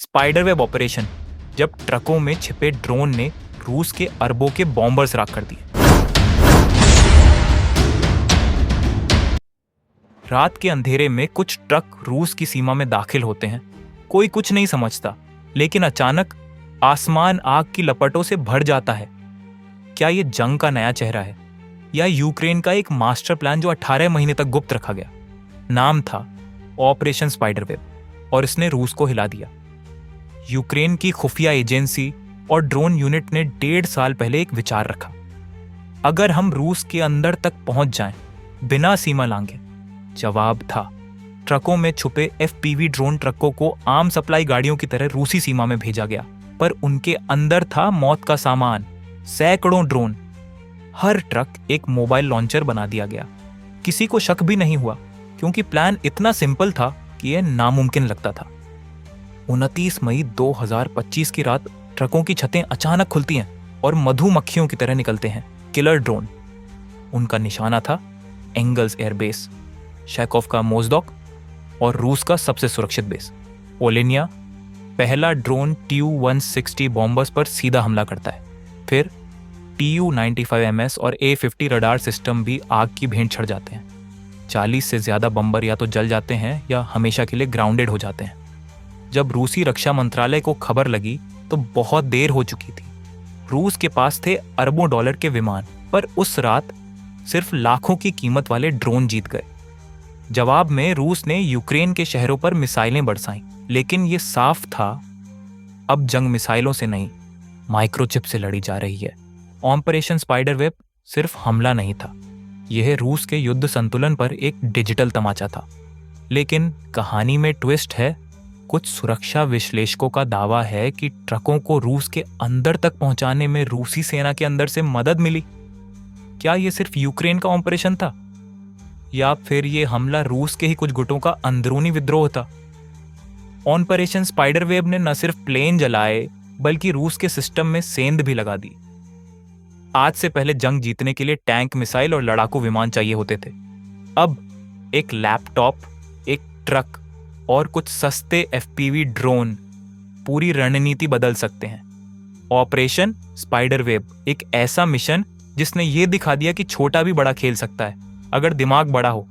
स्पाइडरवेब operation, जब ट्रकों में छिपे ड्रोन ने रूस के अरबों के बॉम्बर्स राख कर दिए। रात के अंधेरे में कुछ ट्रक रूस की सीमा में दाखिल होते हैं। कोई कुछ नहीं समझता, लेकिन अचानक आसमान आग की लपटों से भर जाता है। क्या ये जंग का नया चेहरा है या यूक्रेन का एक मास्टर प्लान जो 18 महीने तक गुप्त रखा गया? नाम था ऑपरेशन स्पाइडरवेब और इसने रूस को हिला दिया। यूक्रेन की खुफिया एजेंसी और ड्रोन यूनिट ने 1.5 साल पहले एक विचार रखा। अगर हम रूस के अंदर तक पहुंच जाएं बिना सीमा लांघे। जवाब था ट्रकों में छुपे एफपीवी ड्रोन ट्रकों को आम सप्लाई गाड़ियों की तरह रूसी सीमा में भेजा गया, पर उनके अंदर था मौत का सामान, सैकड़ों ड्रोन। हर ट्रक एक मोबाइल लॉन्चर बना दिया गया। किसी को शक भी नहीं हुआ, क्योंकि प्लान इतना सिंपल था कि यह नामुमकिन लगता था। 29 मई 2025 की रात ट्रकों की छतें अचानक खुलती हैं और मधुमक्खियों की तरह निकलते हैं किलर ड्रोन। उनका निशाना था एंगल्स एयरबेस, शैकोव का मोज़दोक और रूस का सबसे सुरक्षित बेस ओलेनिया। पहला ड्रोन TU-160 बॉम्बर्स पर सीधा हमला करता है। फिर TU-95MS और A-50 रडार सिस्टम भी आग की भेंट चढ़ जाते हैं। 40 से ज्यादा बम्बर या तो जल जाते हैं या हमेशा के लिए ग्राउंडेड हो जाते हैं। जब रूसी रक्षा मंत्रालय को खबर लगी तो बहुत देर हो चुकी थी। रूस के पास थे अरबों डॉलर के विमान, पर उस रात सिर्फ लाखों की कीमत वाले ड्रोन जीत गए। जवाब में रूस ने यूक्रेन के शहरों पर मिसाइलें बरसाईं, लेकिन ये साफ था अब जंग मिसाइलों से नहीं, माइक्रोचिप से लड़ी जा रही है। ऑपरेशन स्पाइडरवेब सिर्फ हमला नहीं था, यह रूस के युद्ध संतुलन पर एक डिजिटल तमाचा था। लेकिन कहानी में ट्विस्ट है। कुछ सुरक्षा विश्लेषकों का दावा है कि ट्रकों को रूस के अंदर तक पहुंचाने में रूसी सेना के अंदर से मदद मिली। क्या यह सिर्फ यूक्रेन का ऑपरेशन था, या फिर यह हमला रूस के ही कुछ गुटों का अंदरूनी विद्रोह था? ऑपरेशन स्पाइडरवेब ने न सिर्फ प्लेन जलाए, बल्कि रूस के सिस्टम में सेंध भी लगा दी। आज से पहले जंग जीतने के लिए टैंक, मिसाइल और लड़ाकू विमान चाहिए होते थे। अब एक लैपटॉप, एक ट्रक और कुछ सस्ते एफपीवी ड्रोन पूरी रणनीति बदल सकते हैं। ऑपरेशन स्पाइडरवेब एक ऐसा मिशन जिसने ये दिखा दिया कि छोटा भी बड़ा खेल सकता है, अगर दिमाग बड़ा हो।